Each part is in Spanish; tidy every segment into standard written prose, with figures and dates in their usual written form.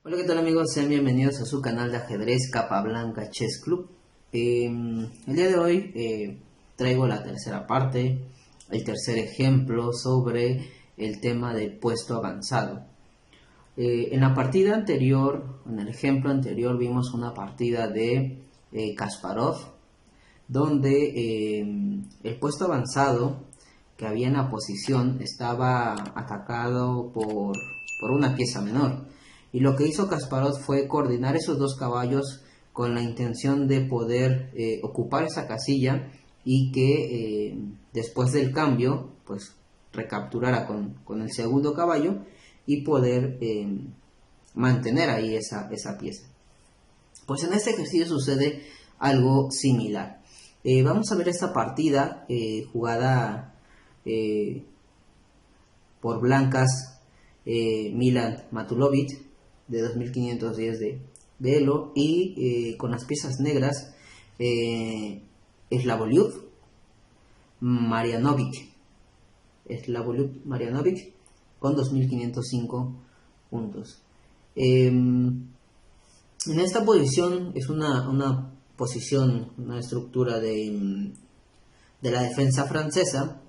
Hola, ¿qué tal amigos? Sean bienvenidos a su canal de ajedrez Capablanca Chess Club. El día de hoy traigo la tercera parte, el tercer ejemplo sobre el tema del puesto avanzado. En la partida anterior, en el ejemplo anterior, vimos una partida de Kasparov, donde el puesto avanzado que había en la posición estaba atacado por una pieza menor. Y lo que hizo Kasparov fue coordinar esos dos caballos con la intención de poder ocupar esa casilla y que después del cambio, pues recapturara con el segundo caballo y poder mantener ahí esa pieza. Pues en este ejercicio sucede algo similar. Vamos a ver esta partida jugada por blancas Milan Matulovic de 2510 de Elo y con las piezas negras Slavoliuk Marianovic con 2505 puntos. En esta posición es una posición, una estructura de la defensa francesa.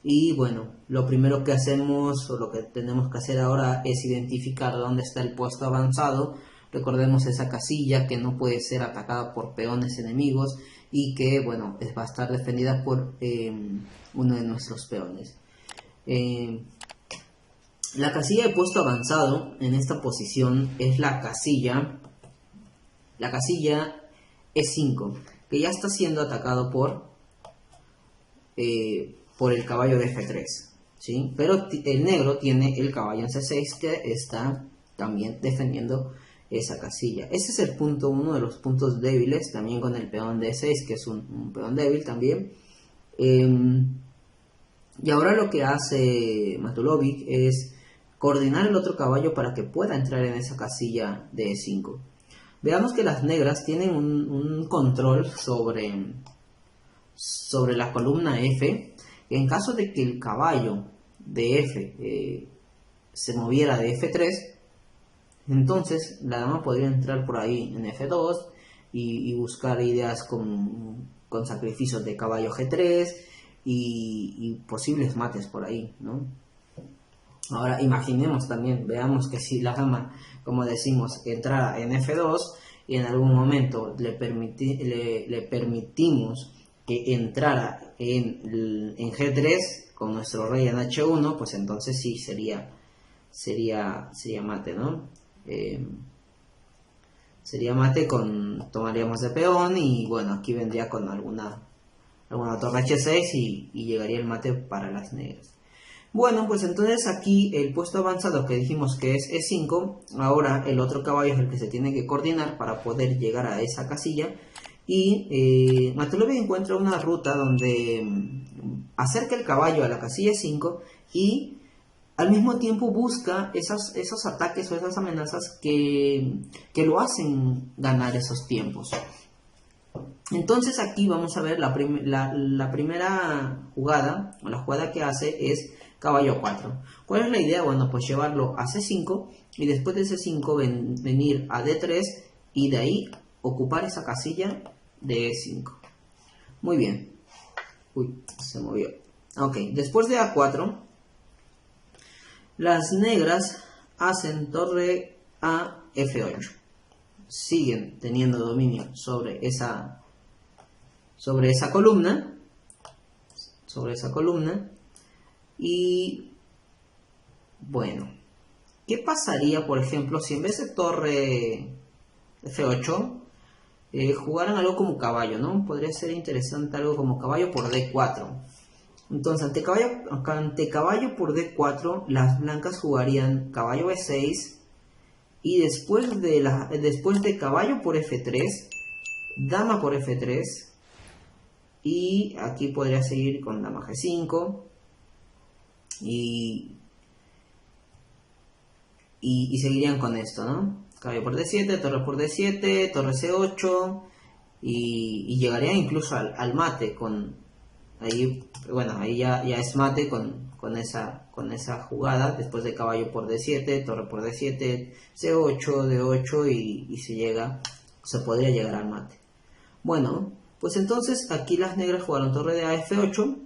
Y bueno, lo primero que hacemos o lo que tenemos que hacer ahora es identificar dónde está el puesto avanzado. Recordemos esa casilla que no puede ser atacada por peones enemigos y que bueno, va a estar defendida por uno de nuestros peones. La casilla de puesto avanzado en esta posición es la casilla E5, que ya está siendo atacado por el caballo de F3, ¿sí? Pero el negro tiene el caballo en C6 que está también defendiendo esa casilla. Ese es el punto, uno de los puntos débiles, también con el peón de E6, que es un peón débil también. Y ahora lo que hace Matulovic es coordinar el otro caballo para que pueda entrar en esa casilla de E5. Veamos que las negras tienen un control sobre la columna F. En caso de que el caballo de F se moviera de F3, entonces la dama podría entrar por ahí en F2 y buscar ideas con sacrificios de caballo G3 y posibles mates por ahí, ¿no? Ahora imaginemos también, veamos que si la dama, como decimos, entrara en F2 y en algún momento le permitimos que entrara en G3 con nuestro rey en H1, pues entonces sí sería mate, ¿no? Sería mate tomaríamos de peón y bueno, aquí vendría con alguna torre H6 y llegaría el mate para las negras. Bueno, pues entonces aquí el puesto avanzado que dijimos que es E5, ahora el otro caballo es el que se tiene que coordinar para poder llegar a esa casilla. Y Matulovic encuentra una ruta donde acerca el caballo a la casilla 5 y al mismo tiempo busca esos ataques o esas amenazas que lo hacen ganar esos tiempos. Entonces aquí vamos a ver la primera jugada, o la jugada que hace es caballo 4. ¿Cuál es la idea? Bueno, pues llevarlo a C5 y después de C5 venir a D3 y de ahí ocupar esa casilla de E5. Muy bien. Uy, se movió. Ok, después de A4, las negras hacen torre a F8. Siguen teniendo dominio sobre esa columna. Y bueno, ¿qué pasaría, por ejemplo, si en vez de torre F8 jugaran algo como caballo, ¿no? Podría ser interesante algo como caballo por D4. Entonces, ante caballo por D4, las blancas jugarían caballo E6 y después de caballo por F3, dama por F3 y aquí podría seguir con dama G5 y seguirían con esto, ¿no? Caballo por D7, torre por D7, torre C8 y llegaría incluso al mate con ahí, bueno, ahí ya es mate con con esa jugada, después de caballo por D7, torre por D7, C8, D8 y se podría llegar al mate. Bueno, pues entonces aquí las negras jugaron torre de A F8,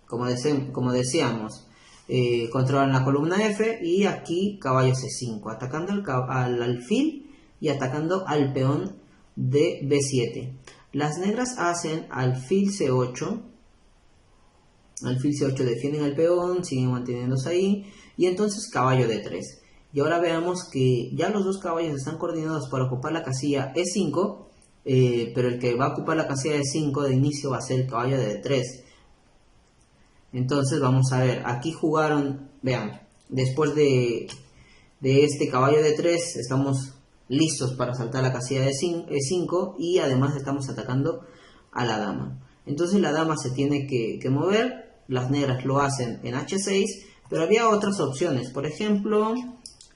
como decíamos, controlan la columna F y aquí caballo C5, atacando al alfil y atacando al peón de B7. Las negras hacen alfil C8, defienden el peón, siguen manteniéndose ahí, y entonces caballo D3. Y ahora veamos que ya los dos caballos están coordinados para ocupar la casilla E5, pero el que va a ocupar la casilla E5 de inicio va a ser el caballo de D3. Entonces vamos a ver, aquí jugaron, vean, después de este caballo de 3 estamos listos para saltar la casilla de E5 y además estamos atacando a la dama. Entonces la dama se tiene que mover, las negras lo hacen en H6, pero había otras opciones, por ejemplo,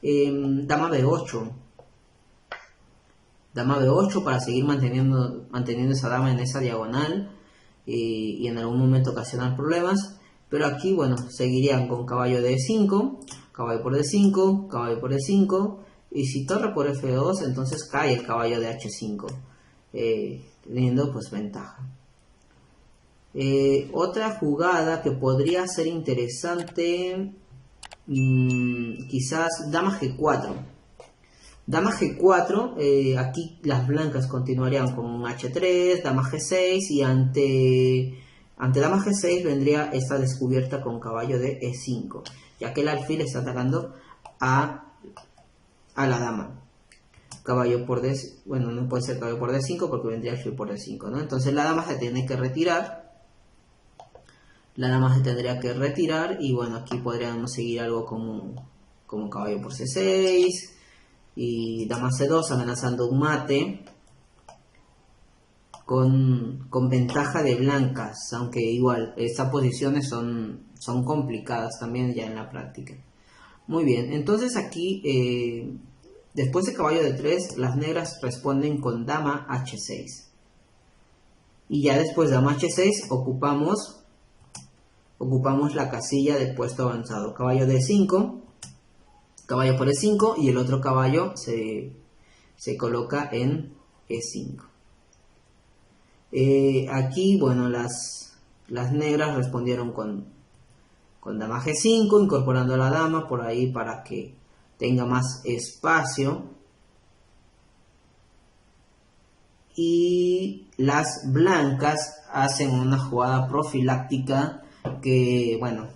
dama B8. Dama B8 para seguir manteniendo esa dama en esa diagonal y en algún momento ocasionar problemas. Pero aquí, bueno, seguirían con caballo de E5, caballo por D5, caballo por E5, y si torre por F2, entonces cae el caballo de H5, teniendo pues ventaja. Otra jugada que podría ser interesante, quizás dama G4. Dama G4, aquí las blancas continuarían con H3, dama G6 y ante dama G6 vendría esta descubierta con caballo de E5, ya que el alfil está atacando a la dama. Caballo por D5, bueno, no puede ser caballo por D5 porque vendría alfil por D5, ¿no? Entonces la dama se tiene que retirar. La dama se tendría que retirar y bueno, aquí podríamos seguir algo como caballo por C6 y dama C2 amenazando un mate. Con ventaja de blancas, aunque igual estas posiciones son complicadas también ya en la práctica. Muy bien, entonces aquí después de caballo de 3 las negras responden con dama H6 y ya después de dama H6 ocupamos la casilla de puesto avanzado, caballo de 5, caballo por E5 y el otro caballo se coloca en E5. Aquí, bueno, las negras respondieron con dama G5, incorporando a la dama por ahí para que tenga más espacio. Y las blancas hacen una jugada profiláctica que, bueno,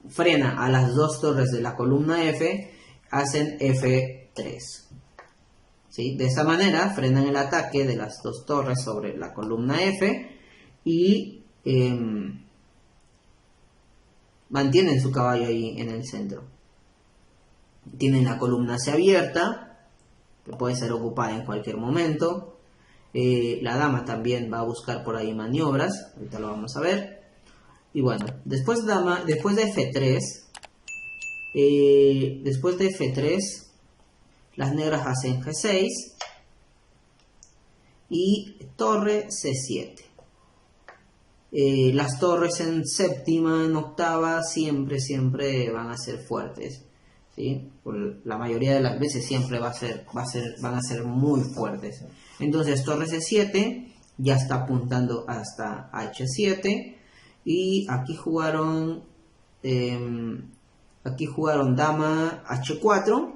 frena a las dos torres de la columna F, hacen F3. ¿Sí? De esta manera frenan el ataque de las dos torres sobre la columna F y mantienen su caballo ahí en el centro. Tienen la columna C abierta, que puede ser ocupada en cualquier momento. La dama también va a buscar por ahí maniobras, ahorita lo vamos a ver. Y bueno, después de F3, las negras hacen G6 y torre C7. Las torres en séptima, en octava, siempre van a ser fuertes, ¿sí? Por la mayoría de las veces siempre van a ser muy fuertes. Entonces torre C7 ya está apuntando hasta H7 y aquí jugaron dama H4.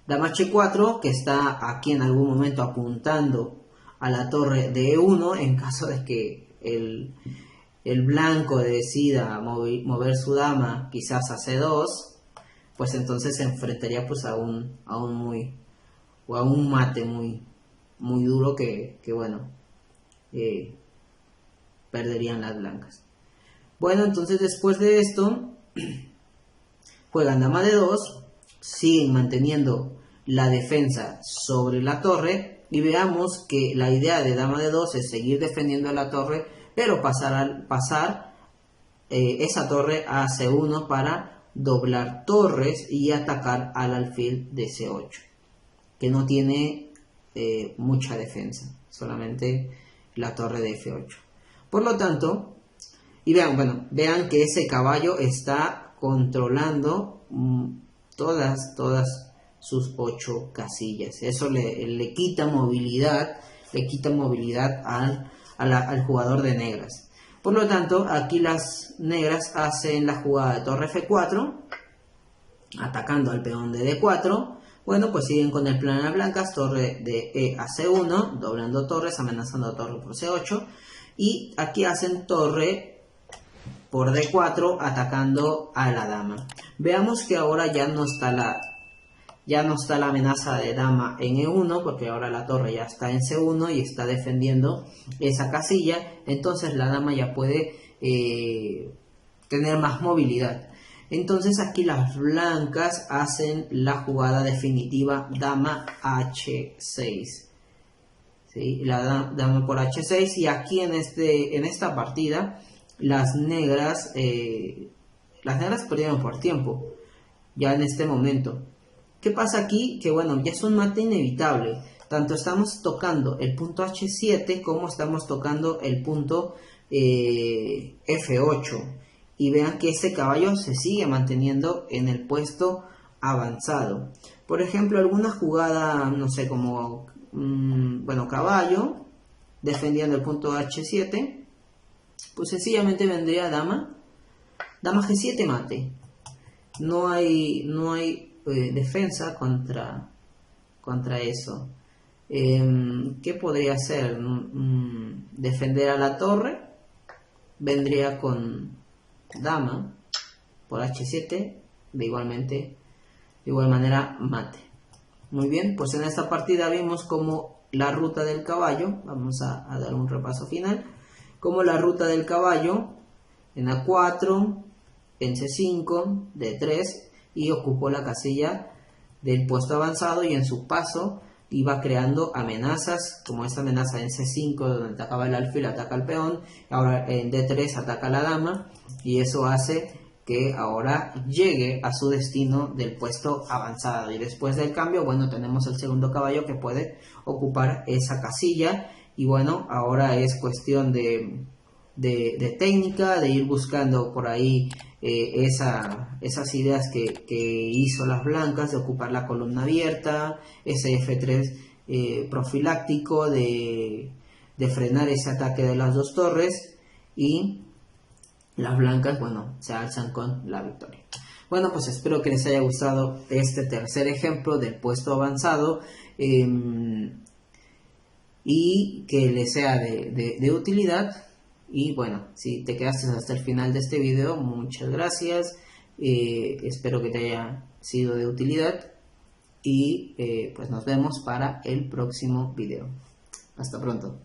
Dama H4 que está aquí en algún momento apuntando a la torre de E1 en caso de que el blanco decida mover su dama quizás a C2, pues entonces se enfrentaría pues a un mate muy duro que bueno, perderían las blancas. Bueno, entonces después de esto juegan dama D2, siguen manteniendo la defensa sobre la torre y veamos que la idea de dama D2 es seguir defendiendo la torre, pero pasar esa torre a C1 para doblar torres y atacar al alfil de C8, que no tiene mucha defensa, solamente la torre de F8. Por lo tanto, Y vean, bueno, vean que ese caballo está controlando todas sus 8 casillas. Eso le quita movilidad, al jugador de negras. Por lo tanto, aquí las negras hacen la jugada de torre F4, atacando al peón de D4. Bueno, pues siguen con el plan de las blancas, torre de E a C1, doblando torres, amenazando torre por C8. Y aquí hacen torre por D4, atacando a la dama. Veamos que ahora ya no está la amenaza de dama en E1, porque ahora la torre ya está en C1 y está defendiendo esa casilla. Entonces la dama ya puede tener más movilidad. Entonces aquí las blancas hacen la jugada definitiva dama H6. ¿Sí? La dama por H6, y aquí en esta partida las negras perdieron por tiempo ya en este momento. ¿Qué pasa aquí? Que bueno, ya es un mate inevitable. Tanto estamos tocando el punto H7 como estamos tocando el punto F8. Y vean que ese caballo se sigue manteniendo en el puesto avanzado. Por ejemplo, alguna jugada, no sé, como caballo defendiendo el punto H7, pues sencillamente vendría dama G7 mate. No hay defensa contra eso. ¿Qué podría hacer? Defender a la torre. Vendría con dama por H7, de igual manera mate. Muy bien, pues en esta partida vimos como la ruta del caballo, vamos a dar un repaso final, como la ruta del caballo en A4, en C5, D3, y ocupó la casilla del puesto avanzado, y en su paso iba creando amenazas, como esta amenaza en C5 donde atacaba el alfil, ataca al peón, ahora en D3 ataca a la dama, y eso hace que ahora llegue a su destino del puesto avanzado. Y después del cambio, bueno, tenemos el segundo caballo que puede ocupar esa casilla, y bueno, ahora es cuestión de técnica, de ir buscando por ahí esas ideas que hizo las blancas, de ocupar la columna abierta, ese F3 profiláctico, de frenar ese ataque de las dos torres, y las blancas, bueno, se alzan con la victoria. Bueno, pues espero que les haya gustado este tercer ejemplo del puesto avanzado, y que les sea de utilidad. Y bueno, si te quedaste hasta el final de este video, muchas gracias. Espero que te haya sido de utilidad, y pues nos vemos para el próximo video. Hasta pronto.